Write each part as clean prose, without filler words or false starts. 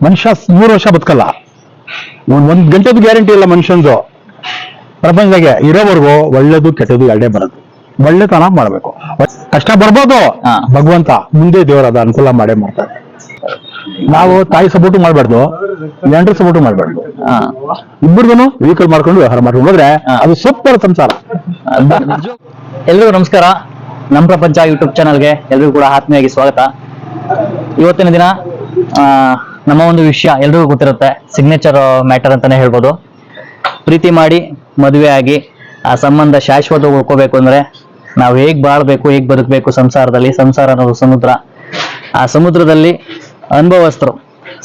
ಮನುಷ್ಯ 100 ವರ್ಷ ಬದುಕಲ್ಲ. ಒಂದ್ ಗಂಟೆದು ಗ್ಯಾರಂಟಿ ಇಲ್ಲ ಮನುಷ್ಯಂದು. ಪ್ರಪಂಚದಾಗೆ ಇರೋವರೆಗೂ ಒಳ್ಳೇದು ಕೆಟ್ಟದ್ದು ಎರಡೇ ಬರೋದು. ಒಳ್ಳೆತನ ಮಾಡ್ಬೇಕು. ಕಷ್ಟ ಬರ್ಬೋದು, ಭಗವಂತ ಮುಂದೆ ದೇವರ ಅದ ಅನುಕೂಲ ಮಾಡೇ ಮಾಡ್ತಾರೆ. ನಾವು ತಾಯಿ ಸಪೋರ್ಟ್ ಮಾಡ್ಬಾರ್ದು, ಜನರ ಸಪೋರ್ಟ್ ಮಾಡ್ಬಾರ್ದು. ಇಬ್ಬರಿಗೂ ವೆಹಿಕಲ್ ಮಾಡ್ಕೊಂಡು ವ್ಯವಹಾರ ಮಾಡ್ಕೊಂಡು ಹೋದ್ರೆ ಅದು ಸೂಪರ್ ಸಂಸಾರ. ಎಲ್ರಿಗೂ ನಮಸ್ಕಾರ. ನಮ್ಮ ಪ್ರಪಂಚ ಯೂಟ್ಯೂಬ್ ಚಾನಲ್ಗೆ ಎಲ್ರಿಗೂ ಕೂಡ ಆತ್ಮೀಯವಾಗಿ ಸ್ವಾಗತ. ಇವತ್ತಿನ ದಿನ ನಮ್ಮ ಒಂದು ವಿಷಯ ಎಲ್ರಿಗೂ ಗೊತ್ತಿರುತ್ತೆ, ಸಿಗ್ನೇಚರ್ ಮ್ಯಾಟರ್ ಅಂತಾನೆ ಹೇಳ್ಬೋದು. ಪ್ರೀತಿ ಮಾಡಿ ಮದುವೆ ಆಗಿ ಆ ಸಂಬಂಧ ಶಾಶ್ವತ ಉಳ್ಕೋಬೇಕು ಅಂದ್ರೆ ನಾವು ಹೇಗ್ ಬಾಳ್ಬೇಕು, ಹೇಗ್ ಬದುಕಬೇಕು ಸಂಸಾರದಲ್ಲಿ. ಸಂಸಾರ ಅನ್ನೋದು ಸಮುದ್ರ. ಆ ಸಮುದ್ರದಲ್ಲಿ ಅನುಭವಸ್ಥರು,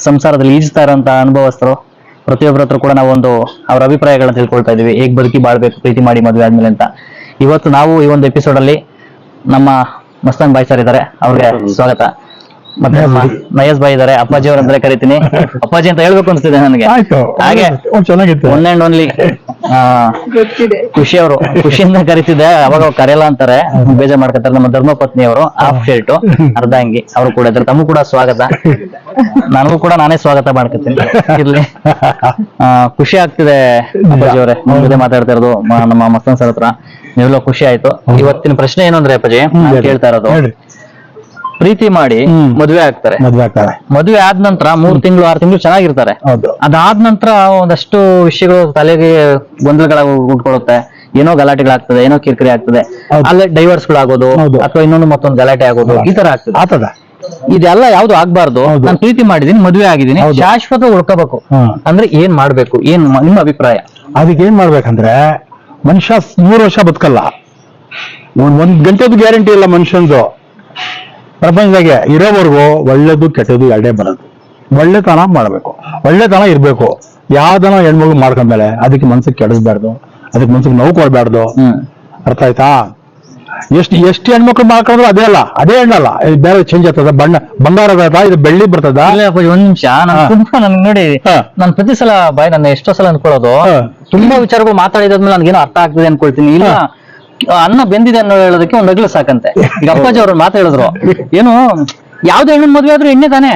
ಸಂಸಾರದಲ್ಲಿ ಈಜ್ತಾ ಇರೋಂಥ ಅನುಭವಸ್ಥರು ಪ್ರತಿಯೊಬ್ಬರ ಹತ್ರ ಕೂಡ ನಾವು ಒಂದು ಅವ್ರ ಅಭಿಪ್ರಾಯಗಳನ್ನ ತಿಳ್ಕೊಳ್ತಾ ಇದೀವಿ, ಹೇಗ್ ಬದುಕಿ ಬಾಳ್ಬೇಕು ಪ್ರೀತಿ ಮಾಡಿ ಮದುವೆ ಆದ್ಮೇಲೆ ಅಂತ. ಇವತ್ತು ನಾವು ಈ ಒಂದು ಎಪಿಸೋಡ್ ಅಲ್ಲಿ ನಮ್ಮ ಮಸ್ತಾನ್ ಬಾಯ್ ಸರ್ ಇದ್ದಾರೆ, ಅವ್ರಿಗೆ ಸ್ವಾಗತ. ಮತ್ತೆ ನಯಸ್ ಬಾಯ್ ಇದಾರೆ, ಅಪ್ಪಾಜಿ ಅವ್ರ ಅಂದ್ರೆ ಕರಿತೀನಿ, ಅಪ್ಪಾಜಿ ಅಂತ ಹೇಳ್ಬೇಕು ಅನ್ಸ್ತಿದೆ ನನಗೆ. ಹಾಗೆ ಒನ್ ಅಂಡ್ ಓನ್ಲಿ ಖುಷಿ ಅವರು, ಖುಷಿಯಿಂದ ಕರಿತಿದ್ದೆ, ಅವಾಗ ಕರೆಯಲ್ಲ ಅಂತಾರೆ, ಬೇಜಾರ್ ಮಾಡ್ಕೊತಾರೆ. ನಮ್ಮ ಧರ್ಮಪತ್ನಿ ಅವರು ಹಾಫ್ ಶರ್ಟ್ ಅರ್ಧ ಅಂಗಿ ಅವರು ಕೂಡ ಇದ್ದಾರೆ. ತಮಗೂ ಕೂಡ ಸ್ವಾಗತ. ನನಗೂ ಕೂಡ ನಾನೇ ಸ್ವಾಗತ ಮಾಡ್ಕೊತೀನಿ. ಇರ್ಲಿ, ಖುಷಿ ಆಗ್ತಿದೆ ಅಪ್ಪಾಜಿ ಅವರೇ ನಿಮ್ ಜೊತೆ ಮಾತಾಡ್ತಾ ಇರೋದು ನಮ್ಮ ಮಸ್ತಾನ್ ಸರ್ ಹತ್ರ. ನೀವೆಲ್ಲ ಖುಷಿ ಆಯ್ತು. ಇವತ್ತಿನ ಪ್ರಶ್ನೆ ಏನು ಅಂದ್ರೆ ಅಪ್ಪಾಜಿ, ಕೇಳ್ತಾ ಇರೋದು, ಪ್ರೀತಿ ಮಾಡಿ ಮದುವೆ ಆಗ್ತಾರೆ, ಮದುವೆ ಆದ ನಂತರ 3 ತಿಂಗಳು 6 ತಿಂಗಳು ಚೆನ್ನಾಗಿರ್ತಾರೆ. ಅದಾದ ನಂತರ ಒಂದಷ್ಟು ವಿಷಯಗಳು ತಲೆಗೆ ಗೊಂದಲಗಳ ಉಟ್ಕೊಳ್ಳುತ್ತೆ, ಏನೋ ಗಲಾಟೆಗಳಾಗ್ತದೆ, ಏನೋ ಕಿರಿಕಿರಿ ಆಗ್ತದೆ, ಅಲ್ಲೇ ಡೈವರ್ಸ್ ಗಳಾಗೋದು ಅಥವಾ ಇನ್ನೊಂದು ಮತ್ತೊಂದು ಗಲಾಟೆ ಆಗೋದು, ಈ ತರ ಆಗ್ತದೆ. ಇದೆಲ್ಲ ಯಾವ್ದು ಆಗ್ಬಾರ್ದು. ನಾನು ಪ್ರೀತಿ ಮಾಡಿದೀನಿ, ಮದುವೆ ಆಗಿದ್ದೀನಿ, ಶಾಶ್ವತ ಉಳ್ಕೋಬೇಕು ಅಂದ್ರೆ ಏನ್ ಮಾಡ್ಬೇಕು, ಏನ್ ನಿಮ್ಮ ಅಭಿಪ್ರಾಯ? ಅದಕ್ಕೆ ಏನ್ ಮಾಡ್ಬೇಕಂದ್ರೆ, ಮನುಷ್ಯ 100 ವರ್ಷ ಬದುಕಲ್ಲ. ಒಂದ್ ಗಂಟೆದು ಗ್ಯಾರಂಟಿ ಇಲ್ಲ ಮನುಷ್ಯಂದು. ಪ್ರಪಂಚದಾಗೆ ಇರೋವರೆಗೂ ಒಳ್ಳೇದು ಕೆಟ್ಟದ್ದು ಎರಡೇ ಬರೋದು. ಒಳ್ಳೆತನ ಮಾಡ್ಬೇಕು, ಒಳ್ಳೆತನ ಇರ್ಬೇಕು. ಯಾವ್ದನ ಹೆಣ್ಮಗು ಮಾಡ್ಕೊಂಡ್ಮೇಲೆ ಅದಕ್ಕೆ ಮನ್ಸಿಗೆ ಕೆಡಿಸ್ಬಾರ್ದು, ಅದಕ್ಕೆ ಮನ್ಸಿಗೆ ನೋವು ಕೊಡ್ಬಾರ್ದು. ಅರ್ಥ ಆಯ್ತಾ? ಎಷ್ಟು ಹೆಣ್ಮಕ್ಳು ಮಾಡ್ಕೊಂಡ್ರು ಅದೇ ಅಲ್ಲ, ಅದೇ ಹೆಣ್ಣಲ್ಲ, ಬೇರೆ ಚೇಂಜ್ ಆಗ್ತದ. ಬಂಗಾರ ಬರ್ತದ, ಇದು ಬೆಳ್ಳಿ ಬರ್ತದ. ಒಂದ್ ನಿಮಿಷ, ತುಂಬಾ ನನ್ಗೆ ನೋಡಿ, ನಾನು ಪ್ರತಿ ಸಲ ಬಾಯ್ ನನ್ನ ಎಷ್ಟೋ ಸಲ ಅನ್ಕೊಳ್ಳೋದು, ತುಂಬಾ ವಿಚಾರಗಳು ಮಾತಾಡಿದ್ಮೇಲೆ ನನ್ಗೇನೋ ಅರ್ಥ ಆಗ್ತದೆ ಅನ್ಕೊಳ್ತೀನಿ. ಇಲ್ಲ, ಅನ್ನ ಬೆಂದಿದೆ ಅನ್ನೋ ಹೇಳೋದಕ್ಕೆ ಒಂದ್ ಅಗ್ಲು ಸಾಕಂತೆ. ಈಗ ಅಪ್ಪಾಜಿ ಅವ್ರು ಮಾತು ಹೇಳಿದ್ರು, ಏನು ಯಾವ್ದು ಹೆಣ್ಣು ಮದ್ವೆ ಆದ್ರೂ ಎಣ್ಣೆ ತಾನೆ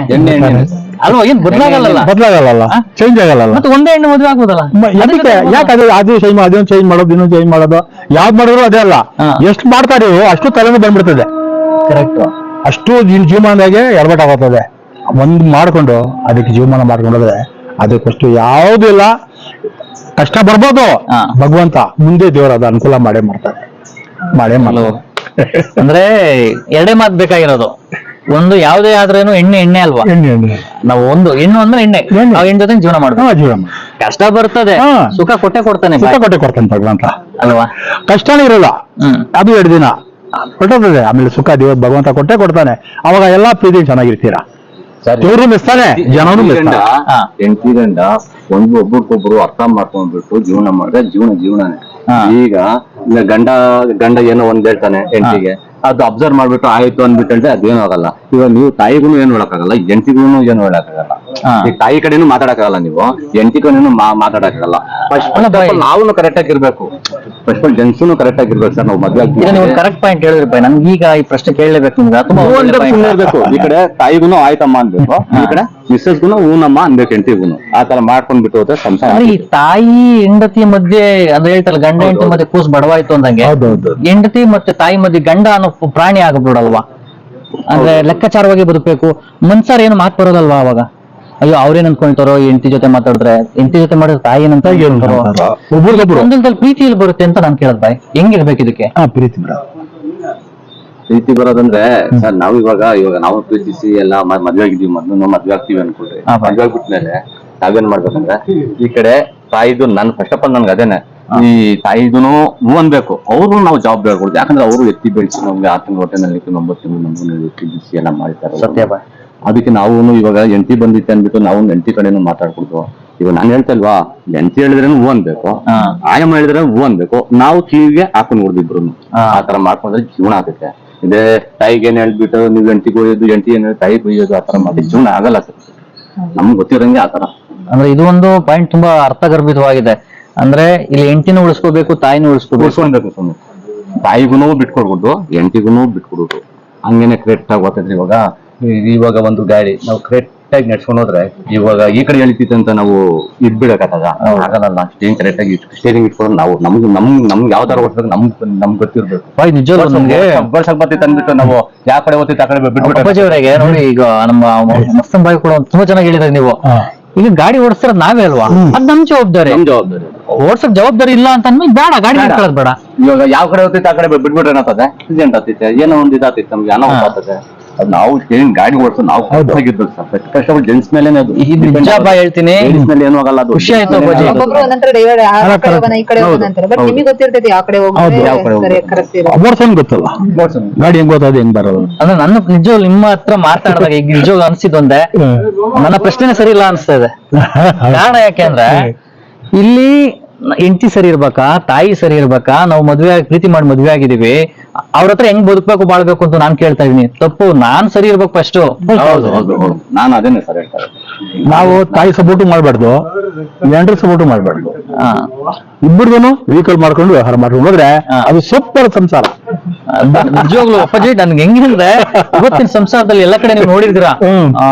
ಅಲ್ವಾ? ಏನ್ ಬದಲಾಗಲ್ಲ, ಚೇಂಜ್ ಆಗಲ್ಲ. ಮತ್ತೆ ಒಂದೇ ಹೆಣ್ಣು ಮದ್ವೆ ಆಗ್ಬೋದಲ್ಲ, ಯಾಕೆ ಅದು ಚೇಂಜ್, ಅದನ್ನ ಚೇಂಜ್ ಮಾಡೋದು, ಇನ್ನೊಂದು ಚೇಂಜ್ ಮಾಡೋದು, ಯಾವ್ದು ಮಾಡಿದ್ರು ಅದೇ ಅಲ್ಲ. ಎಷ್ಟು ಮಾಡ್ತಾರೆ ಅಷ್ಟು ತಲೆನೂ ಬಂದ್ಬಿಡ್ತದೆ. ಕರೆಕ್ಟ್. ಅಷ್ಟು ಜೀವಮಾನದಾಗೆ ಎಡವಟ್ ಆಗೋತದೆ. ಒಂದ್ ಮಾಡ್ಕೊಂಡು ಅದಕ್ಕೆ ಜೀವಮಾನ ಮಾಡ್ಕೊಂಡ್ರೆ ಅದಕ್ಕಷ್ಟು ಯಾವ್ದು ಇಲ್ಲ. ಕಷ್ಟ ಬರ್ಬೋದು, ಭಗವಂತ ಮುಂದೆ ದೇವರ ಅದ ಅನುಕೂಲ ಮಾಡೇ ಮಾಡ್ತಾರೆ. ಅಂದ್ರೆ ಎರಡೇ ಮಾತು ಬೇಕಾಗಿರೋದು. ಒಂದು ಯಾವುದೇ ಆದ್ರೇನು ಎಣ್ಣೆ ಅಲ್ವಾ? ನಾವು ಒಂದು ಹೆಣ್ಣು ಅಂದ್ರೆ ಎಣ್ಣೆ, ನಾವು ಹೆಣ್ಣು ಜೊತೆ ಜೀವನ ಮಾಡ್ಬೇಕು. ಕಷ್ಟ ಬರ್ತದೆ, ಸುಖ ಕೊಡ್ತಾನೆ ಭಗವಂತ ಅಲ್ವಾ? ಕಷ್ಟನೇ ಇರಲ್ಲ, ಅದು 2 ದಿನ ಕೊಟ್ಟೋಗ್ತದೆ. ಆಮೇಲೆ ಸುಖ ದೇವ ಭಗವಂತ ಕೊಡ್ತಾನೆ. ಅವಾಗ ಎಲ್ಲಾ ಪ್ರೀತಿ ಚೆನ್ನಾಗಿರ್ತೀರಾ. ದೇವ್ರು ಮಿಸ್ತಾನೆ, ಜನನು ಮಿಸ್ತಾನೆ. ಹೆಂಡತಿ ಗಂಡ ಒಬ್ಬರಿಗೊಬ್ರು ಅರ್ಥ ಮಾಡ್ಕೊಂಡ್ಬಿಟ್ಟು ಜೀವನ ಮಾಡಿದ್ರೆ ಜೀವನನೇ. ಈಗ ಗಂಡ ಏನೋ ಒಂದ್ ಹೇಳ್ತಾನೆ ಹೆಂಡತಿಗೆ, ಅದು ಅಬ್ಸರ್ವ್ ಮಾಡ್ಬಿಟ್ಟು ಆಯ್ತು ಅಂದ್ಬಿಟ್ಟು ಹೇಳಿದ್ರೆ ಅದೇನು ಆಗಲ್ಲ. ಇವಾಗ ನೀವು ತಾಯಿಗೂ ಏನು ಹೇಳಕ್ಕಾಗಲ್ಲ, ಹೆಂಡತಿಗೂ ಏನು ಹೇಳಕ್ಕಾಗಲ್ಲ. ಈಗ ತಾಯಿ ಕಡೆನೂ ಮಾತಾಡಕ್ಕಾಗಲ್ಲ, ನೀವು ಹೆಂಡತಿ ಕಡೆನೂ ಮಾತಾಡಕ್ಕಾಗಲ್ಲ. ನಾವು ಕರೆಕ್ಟ್ ಆಗಿರ್ಬೇಕು, ಫಸ್ಟ್ ಜೆಂಟ್ಸು ಕರೆಕ್ಟ್ ಆಗಿರ್ಬೇಕು ಸರ್. ನಾವು ಮದ್ವೆ ಕರೆಕ್ಟ್ ಪಾಯಿಂಟ್ ಹೇಳಿದ್ರಿ. ನನ್ಗೆ ಈಗ ಈ ಪ್ರಶ್ನೆ ಕೇಳಲೇಬೇಕು. ಇರ್ಬೇಕು, ಈ ಕಡೆ ತಾಯಿಗೂ ಆಯ್ತಮ್ಮ ಅನ್ಬೇಕು, ಈ ಕಡೆ ಮಿಸ್ಸಸ್ಗೂ ಹೂನಮ್ಮ ಅನ್ಬೇಕು, ಹೆಂಡತಿಗೂ. ಆ ತರ ಮಾಡ್ಕೊಂಡ್ಬಿಟ್ಟು ಹೋದ್ರೆ ಸಂಸಾರ. ಈ ತಾಯಿ ಹೆಂಡತಿ ಮಧ್ಯೆ ಅದು ಹೇಳ್ತಾರಲ್ಲ, ಗಂಡ ಹೆಂಡತಿ ಮಧ್ಯೆ ಕೂಸ್ ಬಡವಾಯ್ತು ಅಂದಂಗೆ, ಹೆಂಡತಿ ಮತ್ತೆ ತಾಯಿ ಮಧ್ಯೆ ಗಂಡ ಅನ್ನೋ ಪ್ರಾಣಿ ಆಗ್ಬಿಡಲ್ವಾ? ಅಂದ್ರೆ ಲೆಕ್ಕಾಚಾರವಾಗಿ ಬದುಕಬೇಕು. ಮನ್ಸಾರ ಏನು ಮಾತು ಬರೋದಲ್ವಾ ಅವಾಗ? ಅಯ್ಯೋ ಅವ್ರೇನ್ ಅನ್ಕೊಳ್ತಾರೋ, ಹೆಂಡತಿ ಜೊತೆ ಮಾತಾಡಿದ್ರೆ, ಹೆಂಡತಿ ಜೊತೆ ಮಾಡಿದ್ರೆ ತಾಯಿ ಏನಂತ ಒಂದೊಂದಲ್ಲಿ ಪ್ರೀತಿಯಲ್ಲಿ ಬರುತ್ತೆ ಅಂತ ನಾನು ಕೇಳದ್ ಬಾಯ್. ಹೆಂಗಿರ್ಬೇಕು ಇದಕ್ಕೆ? ಪ್ರೀತಿ ಬರೋದಂದ್ರೆ ಸರ್, ನಾವು ಇವಾಗ ನಾವು ಪ್ರೀತಿಸಿ ಎಲ್ಲ ಮದ್ವೆ ಆಗಿದೀವಿ, ಮೊದ್ಲು ಮದ್ವೆ ಆಗ್ತೀವಿ ಅನ್ಕೊಳ್ರಿ. ಮದ್ವೆ ಆಗ್ಬಿಟ್ಮೇಲೆ ನಾವೇನ್ ಮಾಡ್ಬೇಕಂದ್ರೆ, ಈ ಕಡೆ ತಾಯಿದು ನನ್ ಫಸ್ಟ್ ಆಫ್ ಆಲ್ ನನ್ಗೆ ಅದೇನೆ, ಈ ತಾಯಿದೂನು ಹೂ ಅನ್ಬೇಕು. ಅವ್ರು ನಾವು ಜವಾಬ್ದಾರಿ ಕೊಡ್ತೀವಿ. ಯಾಕಂದ್ರೆ ಅವರು ಎತ್ತಿ ಬೆಳೆಸಿ ನಮ್ಗೆ 6 ತಿಂಗಳು ಹೊಟ್ಟೆನಲ್ಲಿ 9 ತಿಂಗಳು ನಮ್ಮನ್ನ ಎತ್ತಿ ಬಿಸಿ ಎಲ್ಲ ಮಾಡ್ತಾರೆ. ಸತ್ಯ. ಅದಕ್ಕೆ ನಾವು ಇವಾಗ ಹೆಂಡತಿ ಬಂದಿತ್ತೆ ಅಂದ್ಬಿಟ್ಟು ನಾವು ಹೆಂಡತಿ ಕಡೆನೂ ಮಾತಾಡ್ಕೊಡ್ತು. ಇವಾಗ ನಾನು ಹೇಳ್ತಲ್ವಾ, ಹೆಂಡತಿ ಹೇಳಿದ್ರೆ ಹೂ ಅನ್ಬೇಕು, ಆಯಮ್ಮ ಹೇಳಿದ್ರೆ ಹೂ ಅನ್ಬೇಕು. ನಾವು ಕಿವಿಗೆ ಹಾಕೊಂಡ್ ನೋಡಿದ್ರು ಆ ತರ ಮಾಡ್ಕೊಂಡ್ರೆ ಜೀವನ ಆಗುತ್ತೆ. ಇದೇ ತಾಯಿಗೆ ಏನ್ ಹೇಳ್ಬಿಟ್ಟು ನೀವು ಹೆಂಡತಿ ಕೊಯ್ಯೋದು, ಹೆಂಡತಿ ಏನ್ ತಾಯಿ ಕೊಯ್ಯೋದು, ಆ ತರ ಮಾಡಿ ಜೀವನ ಆಗಲ್ಲ ಸರ್. ನಮ್ಗೆ ಗೊತ್ತಿರಂಗೆ ಆತರ. ಅಂದ್ರೆ ಇದು ಒಂದು ಪಾಯಿಂಟ್ ತುಂಬಾ ಅರ್ಥಗರ್ಭಿತವಾಗಿದೆ. ಅಂದ್ರೆ ಇಲ್ಲಿ ಹೆಂಡತಿನೂ ಉಳಿಸ್ಕೋಬೇಕು, ತಾಯಿನೂ ಉಳಿಸ್ಕೊಳ್ಬೇಕು. ತಾಯಿಗೂ ಬಿಟ್ಕೊಡ್ಬೋದು, ಹೆಂಡತಿಗೂ ಬಿಟ್ಕೊಡೋದು. ಹಂಗೇನೆ ಕರೆಕ್ಟ್ ಆಗಿ ಗೊತ್ತಿದ್ರೆ. ಇವಾಗ ಒಂದು ಗಾಡಿ ನಾವು ಆಗಿ ನಡ್ಸ್ಕೊಂಡು ಹೋದ್ರೆ ಇವಾಗ ಈ ಕಡೆ ಎಳಿತಿತ್ತು ಅಂತ ನಾವು ಇದ್ಬಿಡಕತ್ತಾಗ ಆಗಲ್ಲ. ಸ್ಟೇರಿಂಗ್ ಕರೆಕ್ಟ್ ಆಗಿ ಸ್ಟೇರಿಂಗ್ ಇಟ್ಕೊಂಡು ನಾವು ನಮ್ಗೆ ಯಾವ ತರ ಓಡಿಸ್ಬೇಕು ನಮ್ಗೆ ಗೊತ್ತಿರ್ಬೇಕು. ಬಾಯ್ ನಿಜವಾಗ್ಲೂ ನಮ್ಗೆ ಬರ್ಸಕ್ ಬರ್ತಿತ್ತು ಅಂದ್ಬಿಟ್ಟು ನಾವು ಯಾವ ಕಡೆ ಓದ್ತಿತ್ತು ಆ ಕಡೆ ಬಿಟ್ಬಿಟ್ಟು ಅಪ್ಪಾಜಿಯವರಿಗೆ ನೋಡಿ, ಈಗ ನಮ್ಮ ಮಸ್ತನ್ ಬಾಯಿ ಕೂಡ ತುಂಬಾ ಚೆನ್ನಾಗಿ ಹೇಳಿದ್ರೆ ನೀವು, ಈಗ ಗಾಡಿ ಓಡಿಸ್ತಿರೋದು ನಾವೇ ಅಲ್ವಾ, ಅದ್ ನಮ್ ಜವಾಬ್ದಾರಿ. ಓಡ್ಸಕ್ ಜವಾಬ್ದಾರಿ ಇಲ್ಲ ಅಂತ ಅಂದ್ಮೇಲೆ ಬೇಡ, ಗಾಡಿ ಮಾಡ್ಕೊಳ್ಳೋದು ಬೇಡ. ಇವಾಗ ಯಾವ ಕಡೆ ಹೋಗ್ತಿತ್ತು ಆ ಕಡೆ ಬಿಟ್ಬಿಟ್ರೆ ಏನಾಗ್ತದೆ, ಆಕ್ಸಿಡೆಂಟ್ ಆಗ್ತೈತೆ, ಏನೋ ಒಂದ್ ಇದಾಗ್ತೈತೆ, ನಮ್ಗೆ ಅನಾಹುತ ಆಗ್ತದೆ. ಅದು ನಾವು ಸ್ಟೇರಿಂಗ್ ಗಾಡಿ ಓಡಿಸೋ ನಾವು ಕಷ್ಟಪಟ್ಟು ಕಷ್ಟಪಟ್ಟು ಜೆಂಟ್ಸ್ ಮೇಲೆ ನಿಜ ಬಾ ಹೇಳ್ತೀನಿ, ಮೇಲೆ ಏನೂ ಆಗಲ್ಲ. ಅದು ಖುಷಿ ಆಯ್ತು ಅಪ್ಪಾಜಿ. ಒಬ್ಬೊಬ್ರು ಒಂದೊಂತರ ಡ್ರೈವರ್ ಆ ಕಡೆ ಹೋಗೋಣ ಈ ಕಡೆ ಹೋಗೋಣ ಅಂತಾರೆ, ಬಟ್ ನಿಮಗೆ ಗೊತ್ತಿರ್ತೈತಿ ಯಾವ ಕಡೆ ಹೋಗೋದು ಕರೆಕ್ಟ್ ಇರೋ. ಓಡ್ಸೋನ್ ಗೊತ್ತಲ್ಲ, ಗಾಡಿ ಹೆಂಗ್ ಗೊತ್ತದ ಹೆಂಗ್ ಬರೋದು. ಅಂದ್ರೆ ನನ್ನ ನಿಜವಾಗ್ಲೂ ನಿಮ್ಮ ಹತ್ರ ಮಾತಾಡಿದಾಗ ಈಗ ನಿಜವಾಗ್ಲೂ ಅನ್ಸಿದ್ದೊಂದೇ, ನನ್ನ ಪ್ರಶ್ನೆ ಸರಿ ಇಲ್ಲ ಅನಿಸ್ತಾ ಇದೆ. ಕಾರಣ ಯಾಕೆ ಅಂದ್ರೆ ಇಲ್ಲಿ ಹೆಂಡತಿ ಸರಿ ಇರ್ಬೇಕಾ, ತಾಯಿ ಸರಿ ಇರ್ಬೇಕಾ, ನಾವು ಪ್ರೀತಿ ಮಾಡಿ ಮದ್ವೆ ಆಗಿದೀವಿ, ಅವ್ರ ಹತ್ರ ಹೆಂಗ್ ಬದುಕ್ಬೇಕು ಬಾಳ್ಬೇಕು ಅಂತ ನಾನ್ ಕೇಳ್ತಾ ಇದೀನಿ. ತಪ್ಪು ನಾನ್ ಸರಿ ಇರ್ಬೇಕು ಫಸ್ಟ್. ನಾನು ಅದೇನೆ ಸರ್ ಹೇಳ್ತಾರೆ, ನಾವು ತಾಯಿ ಸಪೋರ್ಟ್ ಮಾಡ್ಬಾರ್ದು, ಗಂಡ್ರ ಸಪೋರ್ಟ್ ಮಾಡ್ಬಾರ್ದು. ಇಬ್ಬರಿಗೂ ವೆಹಿಕಲ್ ಮಾಡ್ಕೊಂಡು ವ್ಯವಹಾರ ಮಾಡ್ಕೊಂಡು ಹೋದ್ರೆ ಅದು ಸೂಪರ್ ಸಂಸಾರ. ನಿಜವಾಗ್ಲು ಅಪ್ಪಾಜಿ ನನ್ಗೆ ಹೆಂಗಂದ್ರೆ ಇವತ್ತಿನ ಸಂಸಾರದಲ್ಲಿ ಎಲ್ಲ ಕಡೆ ನೀವು ನೋಡಿದಿರಾ,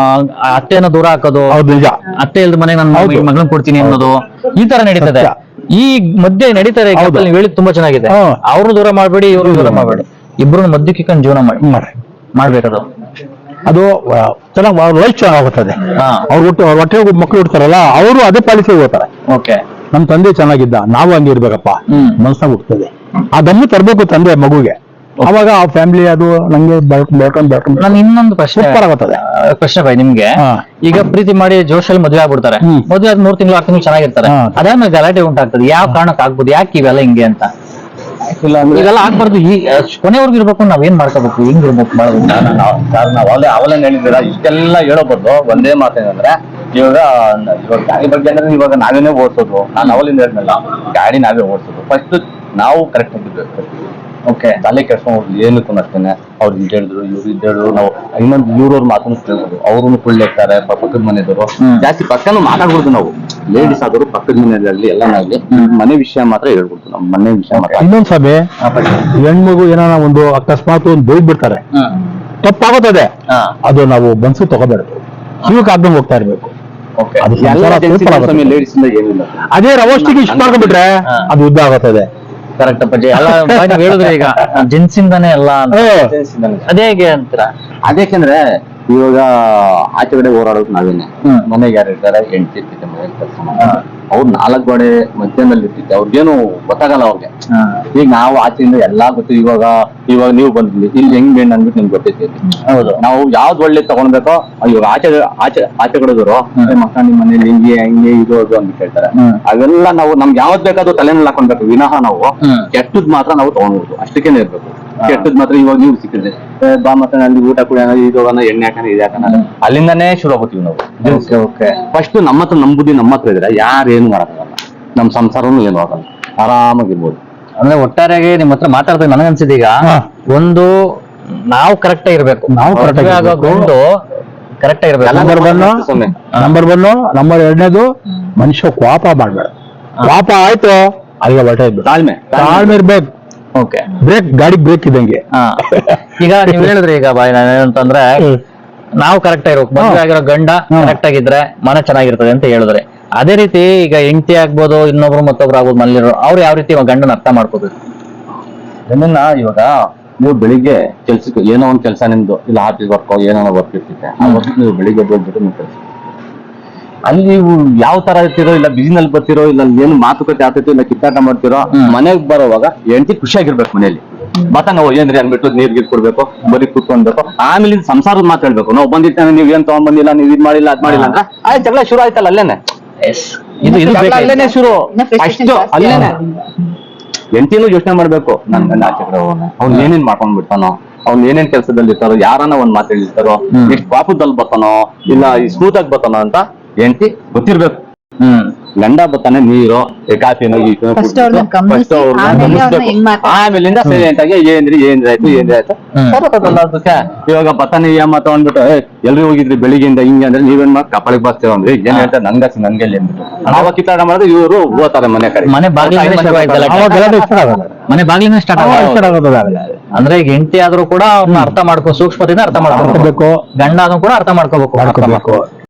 ಅತ್ತೆನ ದೂರ ಹಾಕೋದು, ನಿಜ, ಅತ್ತೆ ಇಲ್ದ ಮನೆಗೆ ನನ್ನ ಮಗಳನ್ನ ಕೊಡ್ತೀನಿ ಅನ್ನೋದು ಈ ತರ ನಡೀತದೆ. ಈ ಮಧ್ಯೆ ನಡೀತಾರೆ, ನೀವು ಹೇಳಿದ್ ತುಂಬಾ ಚೆನ್ನಾಗಿದೆ. ಅವ್ರು ದೂರ ಮಾಡ್ಬೇಡಿ, ಇವ್ರು ದೂರ ಮಾಡ್ಬೇಡಿ, ಇಬ್ರು ಮಧ್ಯಕ್ಕಿಕೊಂಡು ಜೀವನ ಮಾಡ್ಬೇಕದು. ಅದು ಚೆನ್ನಾಗಿ ಲೈಫ್ ಚೆನ್ನಾಗುತ್ತದೆ. ಅವ್ರ ಹೊಟ್ಟೆ ಮಕ್ಕಳು ಇಡ್ತಾರಲ್ಲ, ಅವರು ಅದೇ ಪಾಲಿಸಿ ಹೋಗ್ತಾರೆ. ಓಕೆ, ನಮ್ ತಂದೆ ಚೆನ್ನಾಗಿದ್ದ, ನಾವು ಹಂಗೆ ಇರ್ಬೇಕಪ್ಪ ಮನ್ಸಾಗ ಹುಡ್ತದೆ. ಆ ದಮ್ಮು ತರ್ಬೇಕು ತಂದೆ ಮಗುಗೆ, ಅವಾಗ ಆ ಫ್ಯಾಮಿಲಿ ಅದು ನಂಗೆ ಬೆಳ್ಕೊಂಡ್ ನಾನು ಇನ್ನೊಂದು ಪ್ರಶ್ನೆ ಬಾಯ್ ನಿಮ್ಗೆ. ಈಗ ಪ್ರೀತಿ ಮಾಡಿ ಜೋಶಲ್ಲಿ ಮದುವೆ ಆಗ್ಬಿಡ್ತಾರೆ, ಮದುವೆ ಆದ್ 3 ತಿಂಗಳು 6 ತಿಂಗಳು ಚೆನ್ನಾಗಿರ್ತಾರೆ, ಅದಾದ್ಮೇಲೆ ಗಲಾಟೆ ಉಂಟಾಗ್ತದೆ. ಯಾವ ಕಾರಣಕ್ಕೆ ಆಗ್ಬೋದು, ಯಾಕೆ ಇವೆಲ್ಲ ಹಿಂಗೆ ಅಂತ? ಇವೆಲ್ಲ ಆಗ್ಬಾರ್ದು, ಈ ಕೊನೆವರೆಗೂ ಇರ್ಬೇಕು. ನಾವೇನ್ ಮಾಡ್ಕೋಬೇಕು, ಹಿಂಗ್ ಇರ್ಬೇಕು ಮಾಡೋದು? ಅವಲೇ ಹೇಳಿದ್ದೀರಾ, ಇಷ್ಟೆಲ್ಲ ಹೇಳೋ ಬದಲು ಒಂದೇ ಮಾತೇನಂದ್ರೆ, ಇವಾಗ ಗಾಡಿ ಬಗ್ಗೆ ಅಂದ್ರೆ ಇವಾಗ ನಾವೇನೇ ಓಡಿಸೋದು. ನಾನು ಅವಲಿಂದ ಹೇಳಿದ್ನಲ್ಲ, ಗಾಡಿ ನಾವೇ ಓಡಿಸೋದು. ಫಸ್ಟ್ ನಾವು ಕರೆಕ್ಟ್ ಆಗಿರ್ಬೇಕು. ಓಕೆ, ತಲೆ ಕೆಡ್ಸ್ಕೊಂಡು ಏನಕ್ಕೂ ಅಷ್ಟೇನೆ. ಅವ್ರು ಇದು ಹೇಳಿದ್ರು, ಇವ್ರು ಇದು ಹೇಳಿದ್ರು, ನಾವು ಇನ್ನೊಂದು ಇವ್ರವ್ರ ಮಾತನ್ನು ಕೇಳ್ಬೋದು. ಅವ್ರು ಕುಳ್ಳಿರ್ತಾರೆ ಪಕ್ಕದ ಮನೆಯವರು. ಜಾಸ್ತಿ ಪಕ್ಕನೂ ಮಾತಾಡ್ಬೋದು ನಾವು, ಲೇಡೀಸ್ ಆದ್ರು ಪಕ್ಕದ ಮನೆಯಲ್ಲಿ ಎಲ್ಲನಾಗ್ಲಿ ಮನೆ ವಿಷಯ ಮಾತ್ರ ಹೇಳ್ಬೋದು. ನಮ್ಮ ಮನೆ ವಿಷಯ ಮಾತ್ರ. ಇನ್ನೊಂದ್ ಸಭೆ ಹೆಣ್ಮಗು ಏನಾನ ಒಂದು ಅಕಸ್ಮಾತ್ ಒಂದು ಬೈದ್ ಬಿಡ್ತಾರೆ, ತಪ್ಪಾಗುತ್ತದೆ. ಅದು ನಾವು ಬನ್ಸು ತಗೋಬಾರ್ದು, ಜೀವಕ್ಕೆ ಆಗ್ದಂಗ್ ಹೋಗ್ತಾ ಇರ್ಬೇಕು. ಲೇಡೀಸ್ ಇಂದ ಏನಿಲ್ಲ, ಅದೇ ರವಷ್ಟಿಗೆ ಇಷ್ಟ ಮಾಡ್ಕೊಂಡ್ಬಿಟ್ರೆ ಅದು ಯುದ್ಧ ಆಗುತ್ತದೆ. ಕರೆಕ್ಟ್ ಅಪ್ಪಾಜಿ, ಎಲ್ಲ ನೀವು ಹೇಳಿದ್ರೆ ಈಗ ಜೆನ್ಸಿಂದಾನೇ ಎಲ್ಲ ಅದೇ ಹೇಗೆ ಅಂತೀರಾ? ಅದೇಕೆಂದ್ರೆ ಇವಾಗ ಆಚೆ ಕಡೆ ಹೋರಾಡೋದು ನಾವೇನೆ. ಮನೆಗೆ ಯಾರು ಇರ್ತಾರೆ, ಹೆಂಡತಿ ಇರ್ತಿದ್ದೆ ಮನೇಲಿ ಕೆಲಸ, ಅವ್ರು 4 ಗೋಡೆ ಮಧ್ಯದಲ್ಲಿ ಇರ್ತಿದ್ದೆ, ಅವ್ರಿಗೇನು ಗೊತ್ತಾಗಲ್ಲ ಅವ್ರಿಗೆ. ಈಗ ನಾವು ಆಚೆಯಿಂದ ಎಲ್ಲಾ ಗೊತ್ತು. ಇವಾಗ ನೀವು ಬಂದಿದ್ವಿ ಇಲ್ಲಿ ಹೆಂಗ್ ಅಂದ್ಬಿಟ್ಟು ನಿಮ್ಗೆ ಗೊತ್ತೈತಿ. ಹೌದು, ನಾವು ಯಾವ್ದು ಒಳ್ಳೆ ತಗೊಂಡ್ಬೇಕೋ ಇವಾಗ ಆಚೆ ಕಡೆದವರು ಮಕ್ಕಳ ನಿಮ್ ಮನೇಲಿ ಹಿಂಗೆ ಇದು ಅದು ಅಂತ ಹೇಳ್ತಾರೆ. ಅವೆಲ್ಲ ನಾವು ನಮ್ಗೆ ಯಾವ್ದು ಬೇಕಾದ್ರೂ ತಲೆನಲ್ಲಿ ಹಾಕೊಂಡ್ಬೇಕು, ವಿನಃ ನಾವು ಕೆಟ್ಟದ್ ಮಾತ್ರ ನಾವು ತಗೊಂಡ್ಬೋದು, ಅಷ್ಟಕ್ಕೇನೆ ಇರ್ಬೇಕು. ಕೆಟ್ಟದ್ ಮಾತ್ರ ಇವಾಗ ನೀವು ಸಿಕ್ಕಿದ್ರೆ ಬಾ ಮತ್ತೆ ಅಲ್ಲಿ ಊಟ ಕೂಡ ಇದು ಎಣ್ಣೆ ಹಾಕೋಣ ಇದು ಹಾಕೋಣ, ಅಲ್ಲಿಂದಾನೇ ಶುರು ಆಗೋತೀವಿ ನಾವು. ಫಸ್ಟ್ ನಮ್ಮ ಹತ್ರ ನಮ್ಮ ಬುದ್ಧಿ ನಮ್ಮ ಹತ್ರ ಇದ್ರೆ ಯಾರೇನು ಮಾಡಕ್ಕಾಗಲ್ಲ, ನಮ್ ಸಂಸಾರನು ಏನು ಆಗಲ್ಲ, ಆರಾಮಾಗಿರ್ಬೋದು. ಅಂದ್ರೆ ಒಟ್ಟಾರೆಯಾಗಿ ನಿಮ್ ಹತ್ರ ಮಾತಾಡ್ದಾಗ ನನಗನ್ಸಿದ ಈಗ ಒಂದು ನಾವು ಕರೆಕ್ಟ್ ಆಗಿರ್ಬೇಕು, ನಾವು ಕರೆಕ್ಟ್ ಆಗೋದು ಕರೆಕ್ಟ್ ಆಗಿರ್ಬೇಕು. ನಂಬರ್ 1. ನಂಬರ್ 2ನೇದು ಮನುಷ್ಯ ಕೋಪ ಮಾಡ್ಬೇಡ. ಕೋಪ ಆಯ್ತು ಅಲ್ಲಿಗೆ ಹೊರಟ ಇದ್ದು ತಾಳ್ಮೆ ಇರ್ಬೇಕು. ಓಕೆ, ಗಾಡಿ ಬ್ರೇಕ್ ಇದ್ದಂಗೆ. ಈಗ ನೀವ್ ಹೇಳಿದ್ರಿ ಈಗ ಬಾಯ್ ಏನಂತಂದ್ರೆ ನಾವು ಕರೆಕ್ಟ್ ಆಗಿರ್ಬೇಕು, ಮದುವೆ ಆಗಿರೋ ಗಂಡ ಕರೆಕ್ಟ್ ಆಗಿದ್ರೆ ಮನೆ ಚೆನ್ನಾಗಿರ್ತದೆ ಅಂತ ಹೇಳಿದ್ರೆ, ಅದೇ ರೀತಿ ಈಗ ಹೆಂಡತಿ ಆಗ್ಬೋದು, ಇನ್ನೊಬ್ರು ಮತ್ತೊಬ್ರು ಆಗ್ಬೋದು, ಮನೇಲಿರೋ ಅವ್ರು ಯಾವ ರೀತಿ ಗಂಡನ ಅರ್ಥ ಮಾಡ್ಕೋಬೇಕು? ಅದನ್ನ ಇವಾಗ ನೀವು ಬೆಳಿಗ್ಗೆ ಕೆಲ್ಸಕ್ಕೆ ಏನೋ ಒಂದ್ ಕೆಲಸ ನಿಮ್ದು ಇಲ್ಲ ಆಫೀಸ್ ವರ್ಕ್ ಏನೋ ವರ್ಕ್ ಇರ್ತಿತ್ತೆ, ಆ ವರ್ಕ್ ನೀವು ಬೆಳಿಗ್ಗೆ ಹೋಗ್ಬಿಟ್ಟು ನೀವು ಕೆಲಸ ಅಲ್ಲಿ ನೀವು ಯಾವ ತರ ಇರ್ತಿರೋ, ಇಲ್ಲ ಬಿಸಿನಲ್ಲಿ ಬರ್ತಿರೋ, ಇಲ್ಲ ಏನು ಮಾತುಕತೆ ಆಗ್ತೈತಿ, ಇಲ್ಲ ಕಿತ್ತಾಟ ಮಾಡ್ತಿರೋ, ಮನೆಗ್ ಬರೋವಾಗ ಹೆಂಡತಿ ಖುಷಿಯಾಗಿರ್ಬೇಕು. ಮನೆಯಲ್ಲಿ ಬತ್ತ ನಾವು ಏನ್ರಿ ಅನ್ಬಿಟ್ಟು ನೀರ್ ಗೀರ್ ಕೊಡ್ಬೇಕು, ಬರೀ ಕೂತ್ಕೊಂಡ್ಬೇಕು. ಆಮೇಲೆ ಸಂಸಾರದ ಮಾತಾಡ್ಬೇಕು. ನಾವು ಬಂದಿರ್ತಾನೆ, ನೀವ್ ಏನ್ ತಗೊಂಡ್ಬಂದಿಲ್ಲ, ನೀವ್ ಇದ್ ಮಾಡಿಲ್ಲ ಅದ್ ಮಾಡಿಲ್ಲ ಅಂದ್ರೆ ಆಯ್ತು ಜಗಳ ಶುರು ಆಯ್ತಲ್ಲ ಅಲ್ಲೇನೆ. ಅಲ್ಲೇನೆ ಶುರು, ಅಷ್ಟು ಅಲ್ಲೇನೆ. ಹೆಂಡತಿನೂ ಯೋಚನೆ ಮಾಡ್ಬೇಕು, ನನ್ ಗಂಡ ಆಚೆ ಕಡೆ ಹೋಗೋಣ, ಅವ್ನ್ ಏನೇನ್ ಮಾಡ್ಕೊಂಡ್ ಬಿಡ್ತಾನೋ, ಅವ್ನ್ ಏನೇನ್ ಕೆಲಸದಲ್ಲಿ ಇರ್ತಾರೋ, ಯಾರನ್ನ ಒಂದ್ ಮಾತಾಡಿರ್ತಾರೋ, ಎಷ್ಟು ಪಾಪದಲ್ಲಿ ಬರ್ತಾನೋ, ಇಲ್ಲ ಸ್ಮೂತ್ ಆಗಿ ಬರ್ತಾನೋ ಅಂತ ಹೆಂಡತಿ ಗೊತ್ತಿರ್ಬೇಕು. ಗಂಡ ಬರ್ತಾನೆ ನೀರು ಕಾಫಿನೋ ಆಮೇಲಿಂದ ಸೈಲೆಂಟ್ ಆಗಿ ಏನ್ರಿ ಆಯ್ತು ಅದಕ್ಕೆ ಇವಾಗ ಬರ್ತಾನೆ ಏನ್ ತಗೊಂಡ್ಬಿಟ್ಟು ಎಲ್ರಿ ಹೋಗಿದ್ರಿ ಬೆಳಿಗ್ಗೆಯಿಂದ ಹಿಂಗೆ ಅಂದ್ರೆ ನೀವೇನ್ ಮಾಡಿ ಕಪಾಳಿಗೆ ಬರ್ತೀವ ಅಂದ್ರೆ ಏನ್ ಹೇಳ್ತಾರೆ ನಂಗೆ ಅವಾಗ ಕಿತ್ತಾಡ ಮಾಡಿದ್ರೆ ಇವರು ಹೋಗ್ತಾರೆ ಮನೆ ಕಡೆ. ಮನೆ ಬಾಗಿಲಿಂದ ಸ್ಟಾರ್ಟ್ ಆಗೋದು. ಅಂದ್ರೆ ಈಗ ಹೆಂಡತಿ ಆದ್ರೂ ಕೂಡ ಅವ್ರನ್ನ ಅರ್ಥ ಮಾಡ್ಕೋ, ಸೂಕ್ಷ್ಮತೆಯಿಂದ ಅರ್ಥ ಮಾಡ್ಕೋಬೇಕು. ಗಂಡ ಆದ್ರೂ ಕೂಡ ಅರ್ಥ ಮಾಡ್ಕೋಬೇಕು.